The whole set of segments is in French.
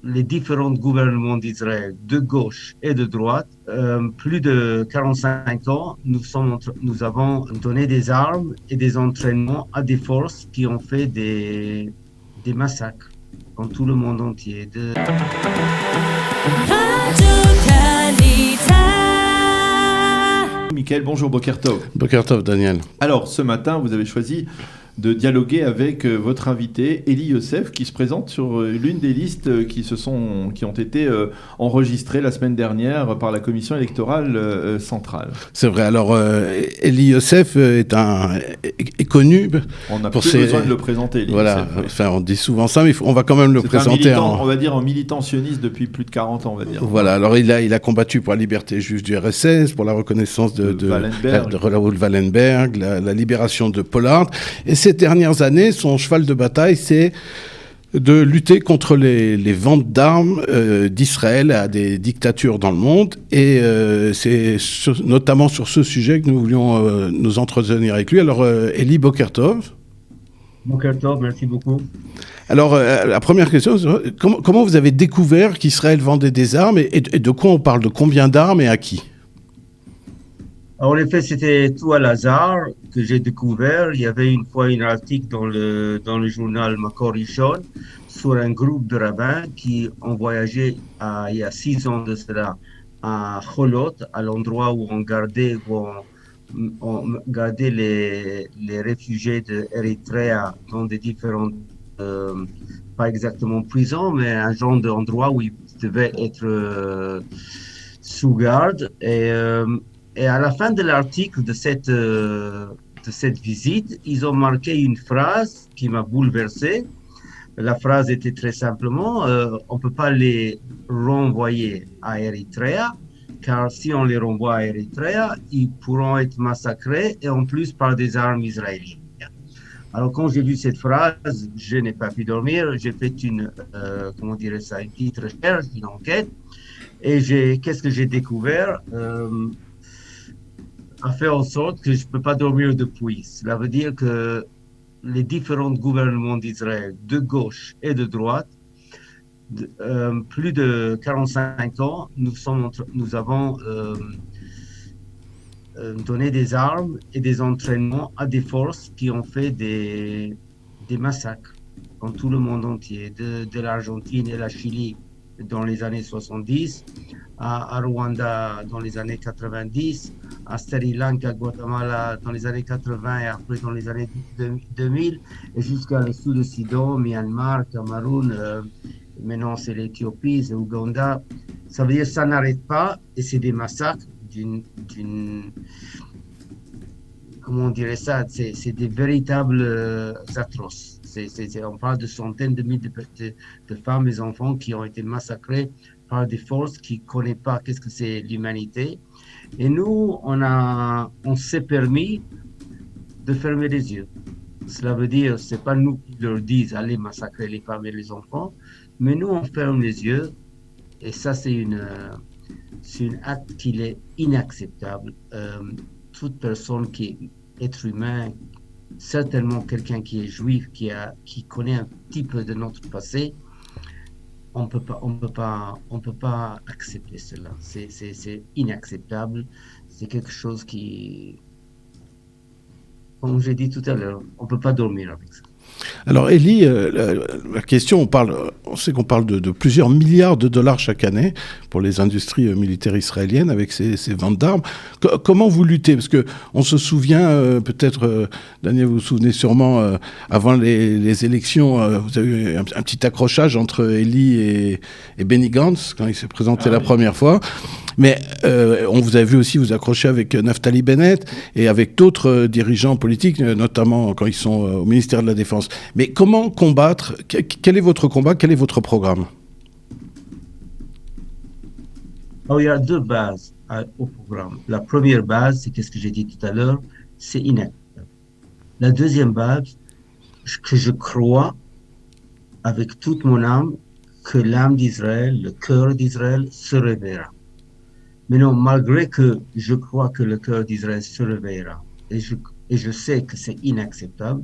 les différents gouvernements d'Israël, de gauche et de droite, plus de 45 ans, nous avons donné des armes et des entraînements à des forces qui ont fait des massacres dans tout le monde entier. Michael, bonjour, Boker Tov. Boker Tov, Daniel. Alors, ce matin, vous avez choisi de dialoguer avec votre invité, Elie Yosef, qui se présente sur l'une des listes qui ont été enregistrées la semaine dernière par la commission électorale centrale. C'est vrai. Alors, Elie Yosef est connu. On n'a pour plus ses... besoin de le présenter, Elie voilà. Yosef. Enfin, on dit souvent ça, mais on va quand même le présenter. On va dire un militant sioniste depuis plus de 40 ans, on va dire. Voilà. Alors, il a combattu pour la liberté juive du RSS, pour la reconnaissance de Raoul Wallenberg, la libération de Pollard. Et ces dernières années, son cheval de bataille, c'est de lutter contre les ventes d'armes d'Israël à des dictatures dans le monde. Et c'est notamment sur ce sujet que nous voulions nous entretenir avec lui. Alors, Elie, Boker Tov. Boker Tov, merci beaucoup. Alors, la première question, comment vous avez découvert qu'Israël vendait des armes et de quoi on parle? De combien d'armes et à qui? En effet, c'était tout à hasard que j'ai découvert. Il y avait une fois un article dans le journal Makor Rishon sur un groupe de rabbins qui ont voyagé il y a 6 ans de cela à Cholot, à l'endroit où on gardait les réfugiés d'Érythrée dans des différentes, pas exactement prisons, mais un genre d'endroit où ils devaient être sous garde. Et à la fin de l'article de cette visite, ils ont marqué une phrase qui m'a bouleversé. La phrase était très simplement on ne peut pas les renvoyer à Érythrée, car si on les renvoie à Érythrée, ils pourront être massacrés et en plus par des armes israéliennes. Alors, quand j'ai lu cette phrase, je n'ai pas pu dormir. J'ai fait une petite recherche, une enquête. Et qu'est-ce que j'ai découvert a fait en sorte que je ne peux pas dormir depuis. Cela veut dire que les différents gouvernements d'Israël, de gauche et de droite, plus de 45 ans, nous avons donné des armes et des entraînements à des forces qui ont fait des massacres dans tout le monde entier, de l'Argentine et la Chili dans les années 70, à Rwanda dans les années 90, à Sri Lanka, Guatemala dans les années 80 et après dans les années 2000, et jusqu'à le Sud-Soudan, Myanmar, Cameroun, maintenant c'est l'Éthiopie, c'est l'Ouganda. Ça veut dire que ça n'arrête pas et c'est des massacres comment on dirait ça, c'est des véritables atroces. On parle de centaines de milliers de femmes et d'enfants qui ont été massacrés par des forces qui ne connaissent pas qu'est-ce que c'est l'humanité. Et nous, on s'est permis de fermer les yeux. Cela veut dire, ce n'est pas nous qui leur disent allez massacrer les femmes et les enfants, mais nous, on ferme les yeux. Et ça, c'est un acte qui est inacceptable. Toute personne qui est être humain, certainement quelqu'un qui est juif, qui connaît un petit peu de notre passé, on peut pas accepter cela. C'est inacceptable. C'est quelque chose qui, comme j'ai dit tout à l'heure, on peut pas dormir avec ça. Alors, Elie, la question, on sait qu'on parle de plusieurs milliards de dollars chaque année pour les industries militaires israéliennes avec ces ventes d'armes. Comment vous luttez? Parce qu'on se souvient, peut-être, Daniel, vous vous souvenez sûrement, avant les élections, vous avez eu un petit accrochage entre Elie et Benny Gantz, quand il s'est présenté la première fois. Mais on vous a vu aussi vous accrocher avec Naftali Bennett et avec d'autres dirigeants politiques, notamment quand ils sont au ministère de la Défense. Mais comment combattre? Quel est votre combat? Quel est votre programme? Alors, il y a deux bases au programme. La première base, c'est ce que j'ai dit tout à l'heure, c'est inacceptable. La deuxième base, que je crois avec toute mon âme que l'âme d'Israël, le cœur d'Israël se réveillera. Mais non, malgré que je crois que le cœur d'Israël se réveillera, et je sais que c'est inacceptable,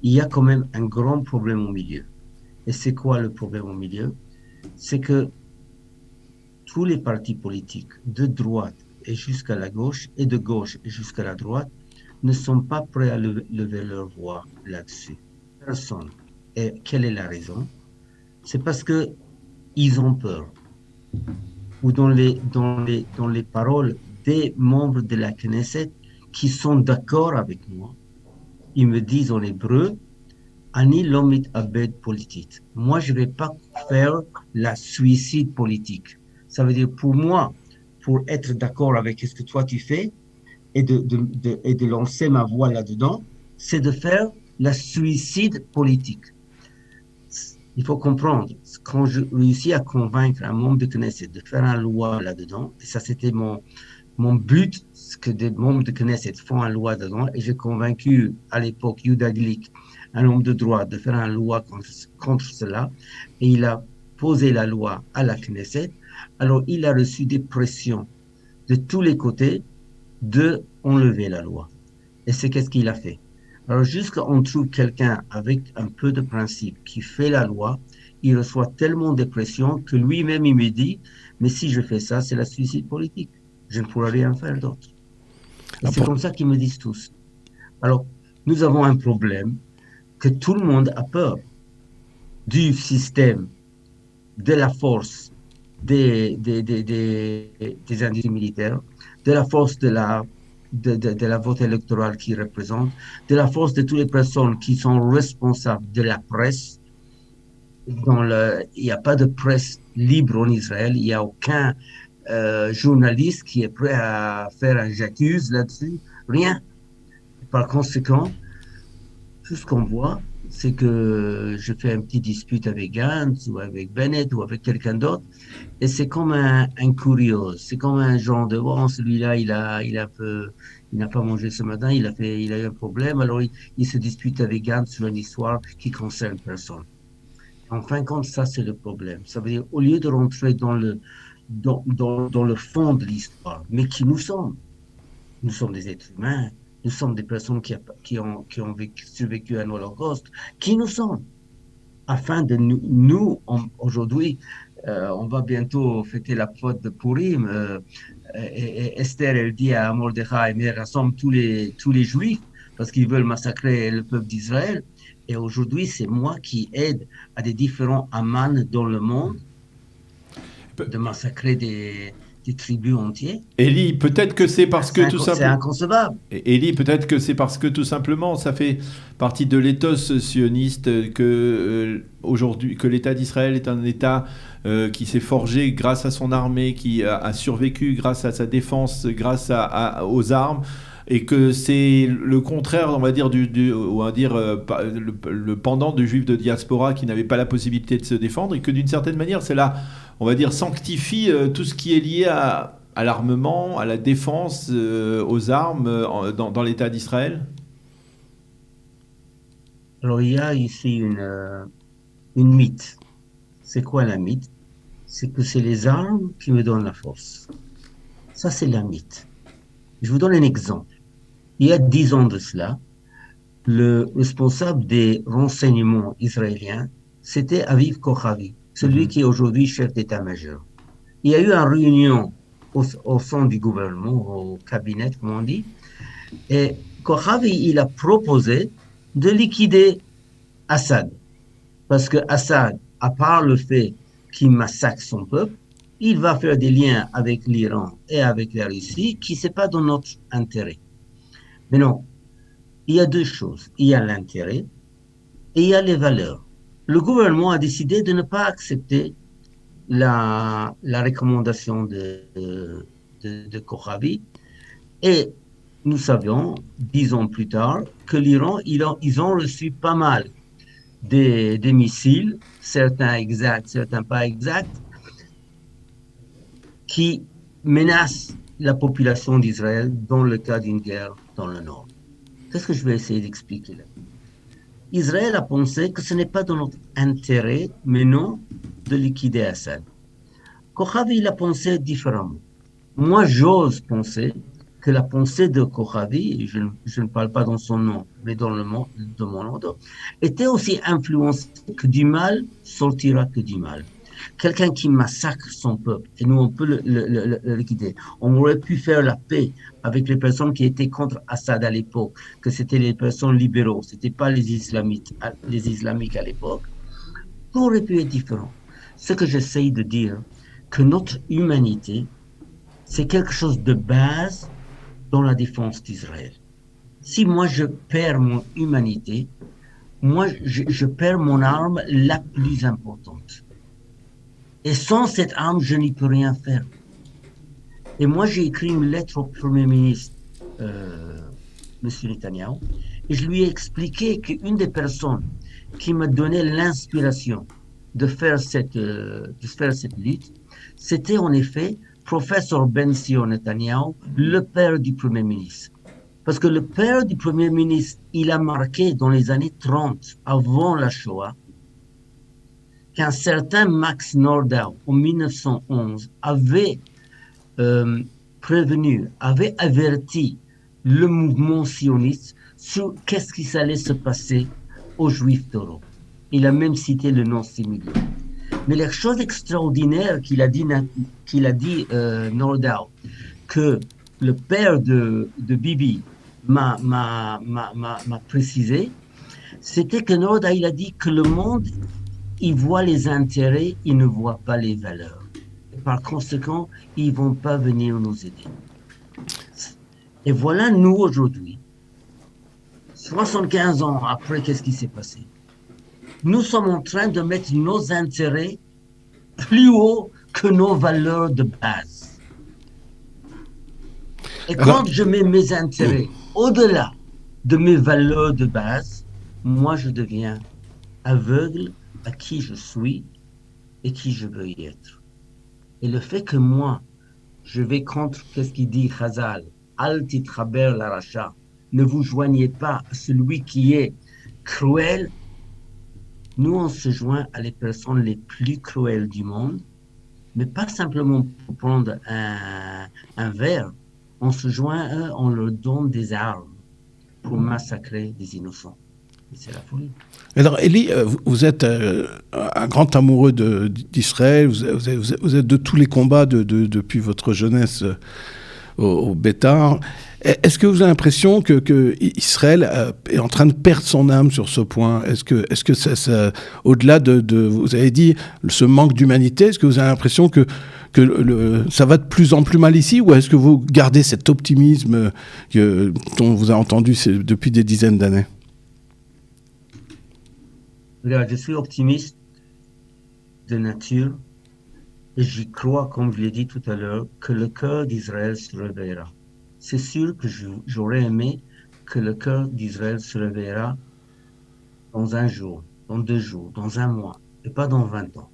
il y a quand même un grand problème au milieu. Et c'est quoi le problème au milieu? c'est que tous les partis politiques, de droite et jusqu'à la gauche, et de gauche et jusqu'à la droite, ne sont pas prêts à lever leur voix là-dessus. Personne. Et quelle est la raison? C'est parce que ils ont peur. Ou dans les paroles des membres de la Knesset qui sont d'accord avec moi, ils me disent en hébreu, Ani lomit abed politique. Moi, je ne vais pas faire la suicide politique. Ça veut dire pour moi, pour être d'accord avec ce que toi tu fais et de lancer ma voix là-dedans, c'est de faire la suicide politique. Il faut comprendre, quand je réussis à convaincre un membre de Knesset de faire une loi là-dedans, et ça c'était mon but, que des membres de Knesset font une loi dedans, et j'ai convaincu à l'époque Yehuda Glick, un homme de droit, de faire une loi contre cela, et il a posé la loi à la Knesset. Alors il a reçu des pressions de tous les côtés de enlever la loi. Et c'est qu'est-ce qu'il a fait. Alors jusqu'à on trouve quelqu'un avec un peu de principe qui fait la loi, il reçoit tellement de pression que lui-même il me dit, mais si je fais ça, c'est la suicide politique. Je ne pourrai rien faire d'autre. Et c'est comme ça qu'ils me disent tous. Alors, nous avons un problème que tout le monde a peur du système, de la force des industries militaires, de la force de la vote électorale qu'ils représentent, de la force de toutes les personnes qui sont responsables de la presse. Il n'y a pas de presse libre en Israël, il n'y a aucun journaliste qui est prêt à faire un j'accuse là-dessus, rien. Par conséquent, tout ce qu'on voit, c'est que je fais un petit dispute avec Gantz ou avec Bennett ou avec quelqu'un d'autre, et c'est comme un curieux, c'est comme un genre de bon, celui-là, il n'a pas mangé ce matin, il a eu un problème, alors il se dispute avec Gantz sur une histoire qui concerne personne. En fin de compte, ça c'est le problème. Ça veut dire, au lieu de rentrer dans le fond de l'histoire, mais qui nous sommes des êtres humains. Nous sommes des personnes qui ont survécu à un holocauste. Qui nous sommes? Afin de nous aujourd'hui, on va bientôt fêter la fête de Purim. Et Esther, elle dit à Mordechai, mais elle rassemble tous les Juifs parce qu'ils veulent massacrer le peuple d'Israël. Et aujourd'hui, c'est moi qui aide à des différents Amman dans le monde de massacrer des tribus entières. Élie, peut-être que c'est parce que tout simplement... C'est inconcevable. Élie, peut-être que c'est parce que tout simplement, ça fait partie de l'éthos sioniste que aujourd'hui, que l'État d'Israël est un État qui s'est forgé grâce à son armée, qui a survécu grâce à sa défense, grâce aux armes, et que c'est le contraire, on va dire, le pendant du juif de diaspora qui n'avait pas la possibilité de se défendre, et que d'une certaine manière, c'est là, on va dire, sanctifie tout ce qui est lié à l'armement, à la défense, aux armes dans l'État d'Israël? Alors, il y a ici une mythe. C'est quoi la mythe? C'est que c'est les armes qui me donnent la force. Ça, c'est la mythe. Je vous donne un exemple. Il y a 10 ans de cela, le responsable des renseignements israéliens, c'était Aviv Kochavi, celui qui est aujourd'hui chef d'état-major. Il y a eu une réunion au sein du gouvernement, au cabinet, comme on dit, et Kochavi, il a proposé de liquider Assad. Parce que Assad, à part le fait qu'il massacre son peuple, il va faire des liens avec l'Iran et avec la Russie qui n'est pas dans notre intérêt. Mais non, il y a deux choses. Il y a l'intérêt et il y a les valeurs. Le gouvernement a décidé de ne pas accepter la recommandation de Kochavi. Et nous savions, 10 ans plus tard, que l'Iran, ils ont reçu pas mal des missiles, certains exacts, certains pas exacts, qui menacent la population d'Israël dans le cas d'une guerre dans le Nord. Qu'est-ce que je vais essayer d'expliquer là? Israël a pensé que ce n'est pas dans notre intérêt, mais non, de liquider Assad. Kochavi, il a pensé différemment. Moi, j'ose penser que la pensée de Kochavi, je ne parle pas dans son nom, mais dans le nom de mon nom, était aussi influencée que du mal sortira que du mal. quelqu'un qui massacre son peuple, et nous on peut le liquider. On aurait pu faire la paix avec les personnes qui étaient contre Assad à l'époque, que c'était les personnes libéraux, c'était pas les islamites, les islamiques à l'époque. Tout aurait pu être différent. Ce que j'essaye de dire, que notre humanité, c'est quelque chose de base dans la défense d'Israël. Si moi je perds mon humanité, moi je perds mon arme la plus importante. Et sans cette arme, je n'y peux rien faire. Et moi, j'ai écrit une lettre au Premier ministre, M. Netanyahu, et je lui ai expliqué qu'une des personnes qui m'a donné l'inspiration de faire cette lutte, c'était en effet professeur Ben-Sion Netanyahu, le père du Premier ministre. Parce que le père du Premier ministre, il a marqué dans les années 30, avant la Shoah, qu'un certain Max Nordau, en 1911, avait prévenu, avait averti le mouvement sioniste sur qu'est-ce qui allait se passer aux Juifs d'Europe. Il a même cité le nom similaire. Mais la chose extraordinaire qu'il a dit Nordau, que le père de Bibi m'a précisé, c'était que Nordau, il a dit que le monde, il voit les intérêts, il ne voit pas les valeurs. Et par conséquent, ils ne vont pas venir nous aider. Et voilà, nous, aujourd'hui, 75 ans après, qu'est-ce qui s'est passé? Nous sommes en train de mettre nos intérêts plus haut que nos valeurs de base. Et quand je mets mes intérêts au-delà de mes valeurs de base, moi, je deviens aveugle à qui je suis et qui je veux y être. Et le fait que moi, je vais contre, qu'est-ce qu'il dit Chazal, Al titraber la racha, ne vous joignez pas à celui qui est cruel. Nous, on se joint à les personnes les plus cruelles du monde, mais pas simplement pour prendre un verre. On se joint à eux, on leur donne des armes pour massacrer des innocents. Et c'est la folie. Alors, Elie, vous êtes un grand amoureux d'Israël, vous êtes de tous les combats depuis votre jeunesse au Bétar. Est-ce que vous avez l'impression que Israël est en train de perdre son âme sur ce point? Est-ce que ça, au-delà de, vous avez dit, ce manque d'humanité, est-ce que vous avez l'impression que ça va de plus en plus mal ici, ou est-ce que vous gardez cet optimisme dont on vous a entendu depuis des dizaines d'années? Regarde, je suis optimiste de nature et j'y crois, comme je l'ai dit tout à l'heure, que le cœur d'Israël se réveillera. C'est sûr que j'aurais aimé que le cœur d'Israël se réveillera dans un jour, dans 2 jours, dans un mois, et pas dans 20 ans.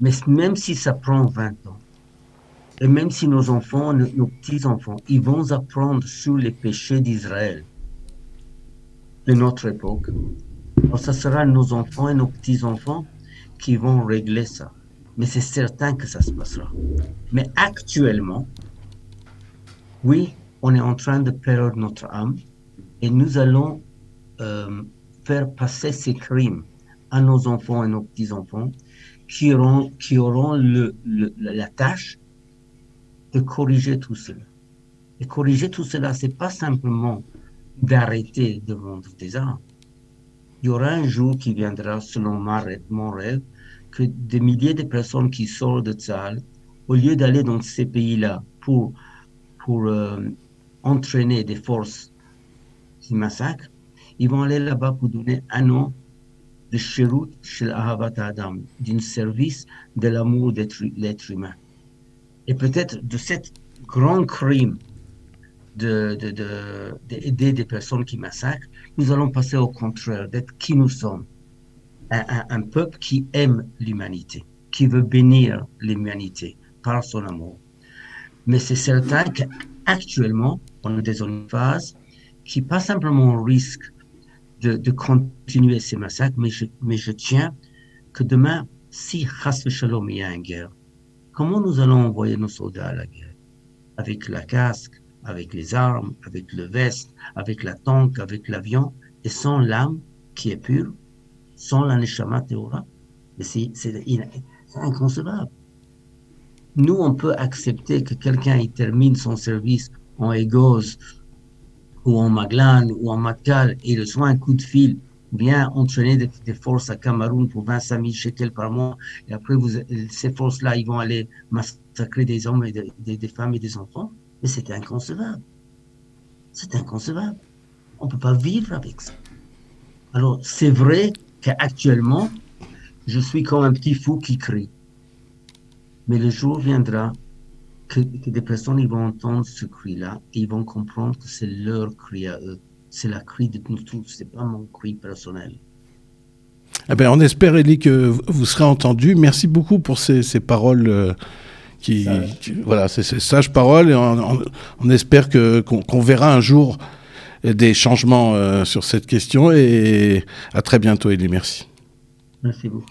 Mais même si ça prend 20 ans, et même si nos enfants, nos petits-enfants, ils vont apprendre sur les péchés d'Israël de notre époque, alors ça sera nos enfants et nos petits-enfants qui vont régler ça. Mais c'est certain que ça se passera. Mais actuellement, oui, on est en train de perdre notre âme et nous allons faire passer ces crimes à nos enfants et nos petits-enfants qui auront la tâche de corriger tout cela. Et corriger tout cela, ce n'est pas simplement d'arrêter de vendre des armes. Il y aura un jour qui viendra, selon mon rêve, que des milliers de personnes qui sortent de Tzahal, au lieu d'aller dans ces pays-là pour entraîner des forces qui massacrent, ils vont aller là-bas pour donner un an de shirut shel ahavat adam, d'un service de l'amour de l'être humain. Et peut-être de cet grand crime d'aider des personnes qui massacrent, nous allons passer au contraire d'être qui nous sommes. Un peuple qui aime l'humanité, qui veut bénir l'humanité par son amour. Mais c'est certain qu'actuellement, on est dans une phase qui pas simplement risque de continuer ces massacres, mais je tiens que demain, si chas v'shalom il y a une guerre, comment nous allons envoyer nos soldats à la guerre? Avec la casque, avec les armes, avec le veste, avec la tank, avec l'avion, et sans l'âme qui est pure, sans la neshama théora. Mais c'est inconcevable. Nous, on peut accepter que quelqu'un il termine son service en Égos ou en Maglan ou en Matkal et reçoit un coup de fil, vient entraîner des forces à Cameroun pour 25 000 shekels par mois, et après, ces forces-là, ils vont aller massacrer des hommes, et des femmes et des enfants. Mais c'est inconcevable. C'est inconcevable. On ne peut pas vivre avec ça. Alors, c'est vrai qu'actuellement, je suis comme un petit fou qui crie. Mais le jour viendra que des personnes ils vont entendre ce cri-là et ils vont comprendre que c'est leur cri à eux. C'est la cri de nous tous, c'est pas mon cri personnel. Eh ben, on espère, Elie, que vous serez entendu. Merci beaucoup pour ces paroles voilà, ces sages paroles. Et on espère qu'on verra un jour des changements sur cette question. Et à très bientôt, Elie. Merci. Merci beaucoup.